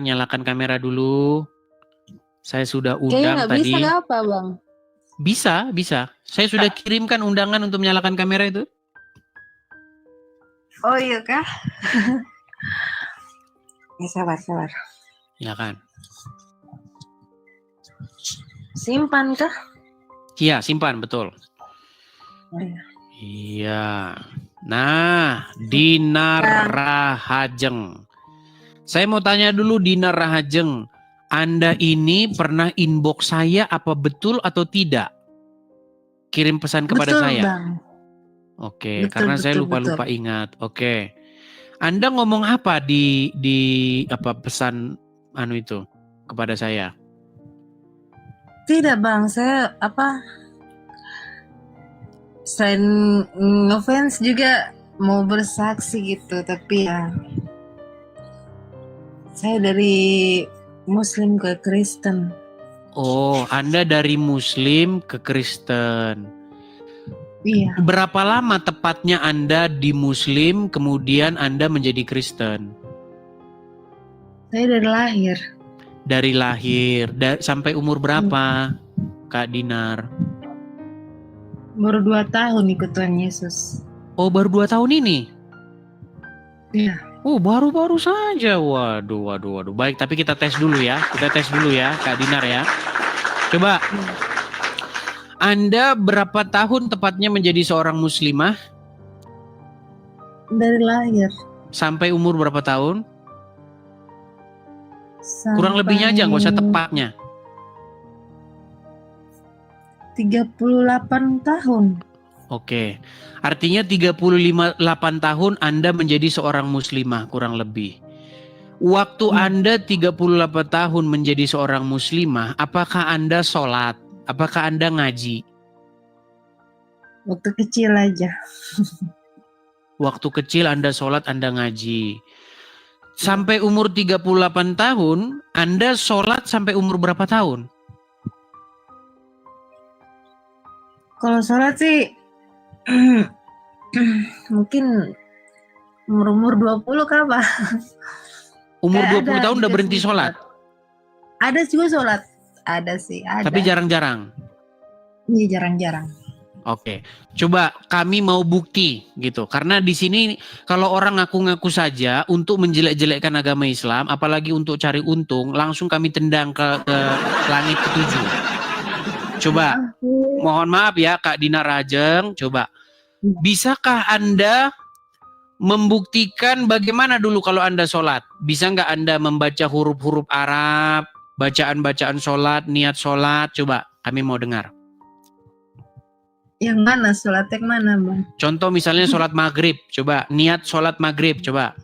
nyalakan kamera dulu. Saya sudah Kayaknya undang nggak tadi. bisa nggak apa bang? Bisa. Saya sudah kirimkan undangan untuk menyalakan kamera itu. Oh iya kah? Ya, sabar. Ya kan? Simpan kah? Iya, simpan, betul. Oh, iya. Iya. Nah, Dinar Rahajeng. Saya mau tanya dulu Dinar Rahajeng. Anda ini pernah inbox saya apa betul atau tidak? Kirim pesan kepada Betul, saya. Bang. Oke, Betul, karena saya lupa ingat. Oke. Anda ngomong apa di apa pesan itu kepada saya? Tidak bang, saya selain ngefans juga mau bersaksi gitu, tapi ya saya dari Muslim ke Kristen. Oh, Anda dari Muslim ke Kristen. Iya. Berapa lama tepatnya Anda di Muslim, kemudian Anda menjadi Kristen? Saya dari lahir. Dari lahir, sampai umur berapa, Kak Dinar? Baru 2 tahun ikut Tuhan Yesus. Oh, baru 2 tahun ini? Iya. Oh, baru-baru saja. Waduh. Baik, tapi kita tes dulu ya. Kak Dinar ya. Coba, Anda berapa tahun tepatnya menjadi seorang muslimah? Dari lahir. Sampai umur berapa tahun? Kurang Sampai lebihnya aja, nggak usah tepatnya. 38 tahun. Oke, artinya 38 tahun Anda menjadi seorang muslimah kurang lebih. Waktu Anda 38 tahun menjadi seorang muslimah, apakah Anda sholat? Apakah Anda ngaji? Waktu kecil aja. Waktu kecil Anda sholat, Anda ngaji. Sampai umur 38 tahun, Anda sholat sampai umur berapa tahun? Kalau sholat sih mungkin umur 20 kah Pak? Umur 20 tahun udah berhenti sholat? Ada juga sholat. Ada sih, ada. Tapi jarang-jarang? Iya, jarang-jarang. Oke, coba kami mau bukti gitu. Karena di sini kalau orang ngaku-ngaku saja untuk menjelek-jelekkan agama Islam, apalagi untuk cari untung, langsung kami tendang ke langit ketujuh. Coba, mohon maaf ya Kak Dinar Rahajeng, coba. Bisakah Anda membuktikan bagaimana dulu kalau Anda sholat? Bisa nggak Anda membaca huruf-huruf Arab, bacaan-bacaan sholat, niat sholat? Coba, kami mau dengar. Yang mana? Sholat yang mana, Bang? Contoh misalnya sholat maghrib, coba. Niat sholat maghrib, coba.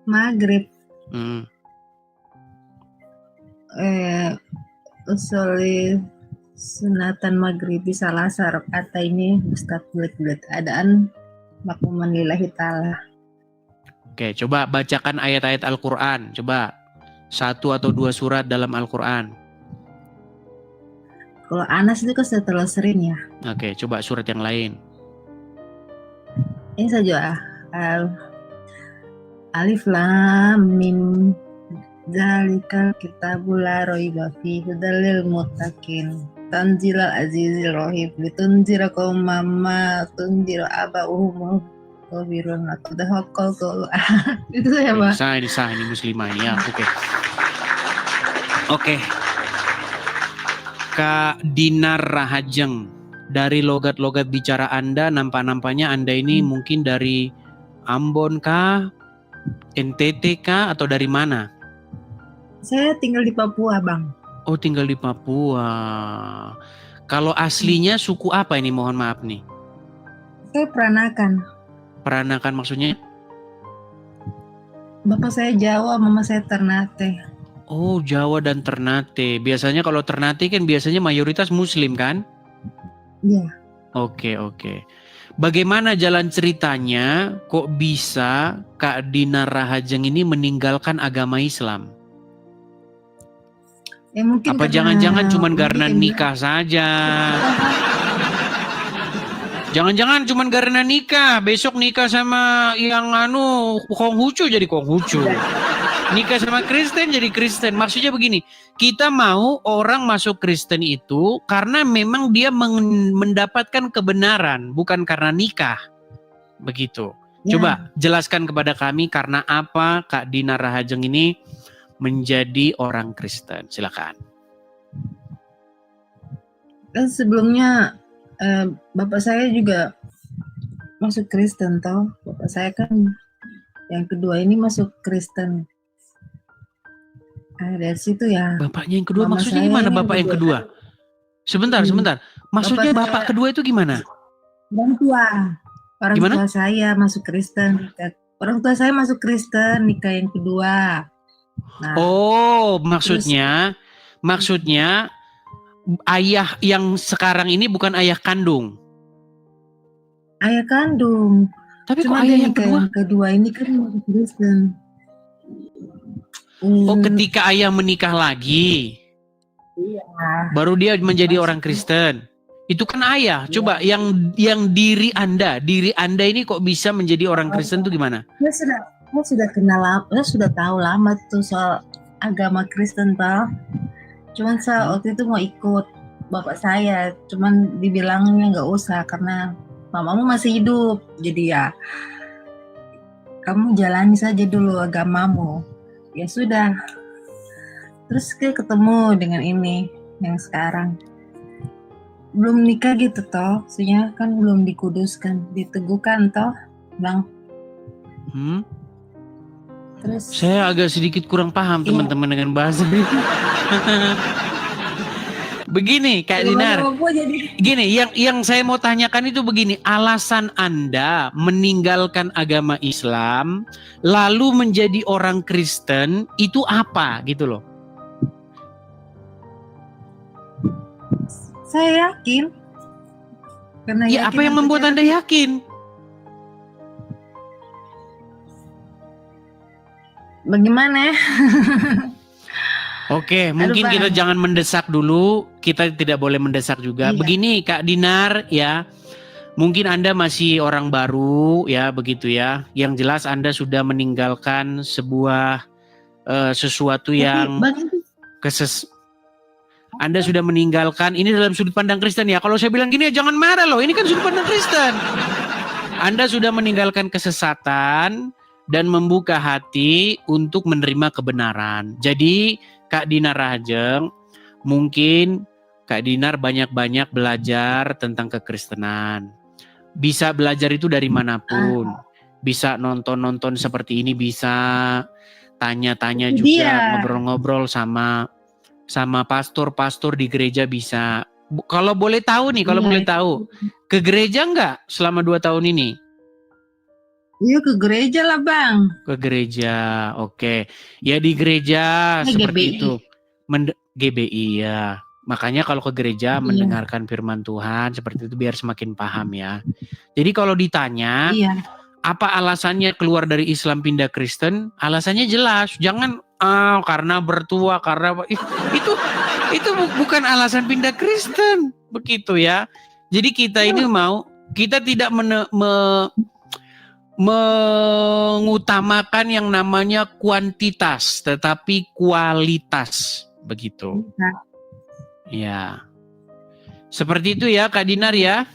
Maghrib. Usolli sunatan maghrib salah kata ini Ustaz bulat-bulat adaan makmuman lillahi ta'ala. Oke, coba bacakan ayat-ayat Al-Quran. Coba 1 atau 2 surat dalam Al-Quran. Kalau Anas itu kan setelah sering ya. Oke, coba surat yang lain. Ini saja. Alif Lam Mim Zalikal kitabul la raiba fihi hudal lil muttaqin. Tanzilal azizil rahim litunzira qauman ma tunzira aba'uhum kabirun laqad haqqal qaul. Itu ya, Pak. Sah ini muslimah ini ya. Oke. Kak Dinar Rahajeng, dari logat-logat bicara Anda, nampak-nampaknya Anda ini mungkin dari Ambon kah, NTT kah, atau dari mana? Saya tinggal di Papua, Bang. Oh, tinggal di Papua. Kalau aslinya suku apa ini, mohon maaf nih? Saya Peranakan. Peranakan maksudnya? Bapak saya Jawa, mama saya Ternate. Oh, Jawa dan Ternate. Biasanya kalau Ternate kan biasanya mayoritas Muslim kan? Iya. Oke. Bagaimana jalan ceritanya kok bisa Kak Dinar Rahajeng ini meninggalkan agama Islam? Ya, mungkin apa jangan-jangan cuma karena nikah saja? Jangan-jangan cuma karena nikah, besok nikah sama yang Konghucu jadi Konghucu. Nikah sama Kristen jadi Kristen. Maksudnya begini, kita mau orang masuk Kristen itu karena memang dia mendapatkan kebenaran, bukan karena nikah. Begitu. Ya. Coba jelaskan kepada kami karena apa Kak Dinar Rahajeng ini menjadi orang Kristen. Silakan. Kan sebelumnya bapak saya juga masuk Kristen toh. Bapak saya kan yang kedua ini masuk Kristen. Dari situ ya. Bapaknya yang kedua Mama maksudnya saya gimana yang bapak yang kedua? Sebentar. Maksudnya bapak kedua itu gimana? Orang tua. Orang Gimana? tua saya masuk Kristen. Orang tua saya masuk Kristen, nikah yang kedua. Nah, Oh, maksudnya ayah yang sekarang ini bukan ayah kandung. ayah kandung. Tapi Cuma kok ayah yang kedua? Yang kedua ini kan masuk Kristen. Oh, ketika ayah menikah lagi, Iya. baru dia menjadi orang Kristen. Itu kan ayah. Coba yang diri Anda ini kok bisa menjadi orang Kristen tuh gimana? Saya sudah kenal, saya sudah tahu lama tuh soal agama Kristen toh. Cuman saya waktu itu mau ikut bapak saya, cuman dibilangnya nggak usah karena mamamu masih hidup. Jadi ya kamu jalani saja dulu agamamu. Ya sudah. Terus ketemu dengan ini yang sekarang. Belum nikah gitu toh, maksudnya kan belum dikuduskan, diteguhkan toh, Bang. Terus Saya agak sedikit kurang paham teman-teman dengan bahasa ini. Begini Kak Dinar, gini yang saya mau tanyakan itu begini, alasan Anda meninggalkan agama Islam lalu menjadi orang Kristen itu apa gitu loh? Saya yakin. Karena ya apa yang membuat Anda yakin? Bagaimana? Oke, mungkin kita jangan mendesak dulu. Kita tidak boleh mendesak juga. Iya. Begini Kak Dinar ya, mungkin Anda masih orang baru ya, begitu ya. Yang jelas Anda sudah meninggalkan sebuah sesuatu yang Anda sudah meninggalkan, ini dalam sudut pandang Kristen ya. Kalau saya bilang gini, jangan marah loh, ini kan sudut pandang Kristen. Anda sudah meninggalkan kesesatan dan membuka hati untuk menerima kebenaran. Jadi Kak Dinar Rahajeng, mungkin Kak Dinar banyak-banyak belajar tentang kekristenan. Bisa belajar itu dari manapun. Bisa nonton-nonton seperti ini, bisa tanya-tanya juga, ngobrol-ngobrol sama pastor-pastor di gereja bisa. Kalau boleh tahu nih, boleh tahu, ke gereja nggak selama 2 tahun ini? Iya ke gereja lah Bang. Ke gereja, oke. Ya di gereja seperti GBI. Itu. GBI ya. Makanya kalau ke gereja mendengarkan firman Tuhan seperti itu biar semakin paham ya. Jadi kalau ditanya, apa alasannya keluar dari Islam pindah Kristen? Alasannya jelas, jangan karena bertua, karena itu bukan alasan pindah Kristen, begitu ya. Jadi kita ini kita tidak mengutamakan yang namanya kuantitas, tetapi kualitas, begitu. Ya, seperti itu ya Kak Dinar ya.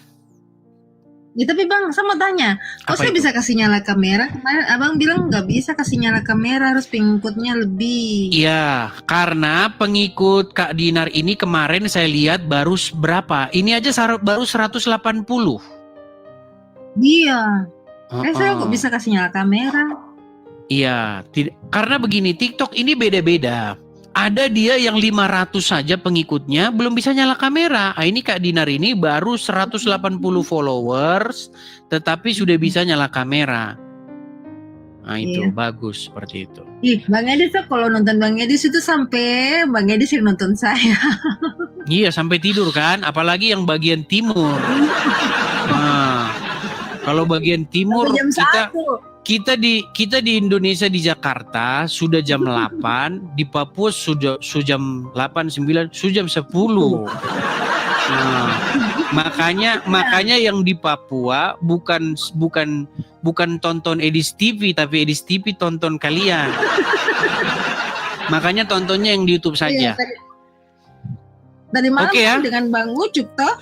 Ya tapi Bang, saya mau tanya, kok saya bisa kasih nyala kamera? Kemarin Abang bilang nggak bisa kasih nyala kamera, harus pengikutnya lebih. Iya, karena pengikut Kak Dinar ini kemarin saya lihat baru berapa? Ini aja baru 180. Iya. Saya kok bisa kasih nyala kamera? Iya, karena begini, TikTok ini beda-beda. Ada dia yang 500 saja pengikutnya belum bisa nyala kamera. Ini Kak Dinar ini baru 180 followers tetapi sudah bisa nyala kamera. Nah itu bagus seperti itu. Bang Edis kalau nonton Bang Edis itu sampai Bang Edis yang nonton saya. Iya sampai tidur kan, apalagi yang bagian timur. Nah, kalau bagian timur kita di Indonesia di Jakarta sudah jam 8, di Papua sudah jam 8, 9, sudah jam 10. Nah, makanya yang di Papua bukan tonton Edis TV tapi Edis TV tonton kalian. Makanya tontonnya yang di YouTube Iya, saja. tadi malam Oke, ya. kan dengan Bang Ucup toh.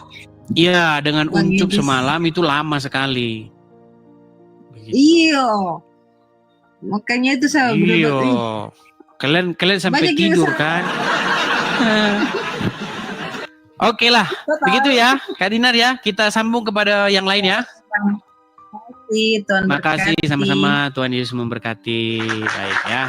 Iya, dengan Bang Uncup Yudis. semalam itu lama sekali. Begitu. Iya. Makanya itu saya Iya. bener-bener Kalian sampai banyak yang tidur kan? Oke lah, begitu ya, Kak Dinar ya. Kita sambung kepada yang lain ya. Tuhan Makasih berkati. sama-sama, Tuhan Yesus memberkati. Baik ya.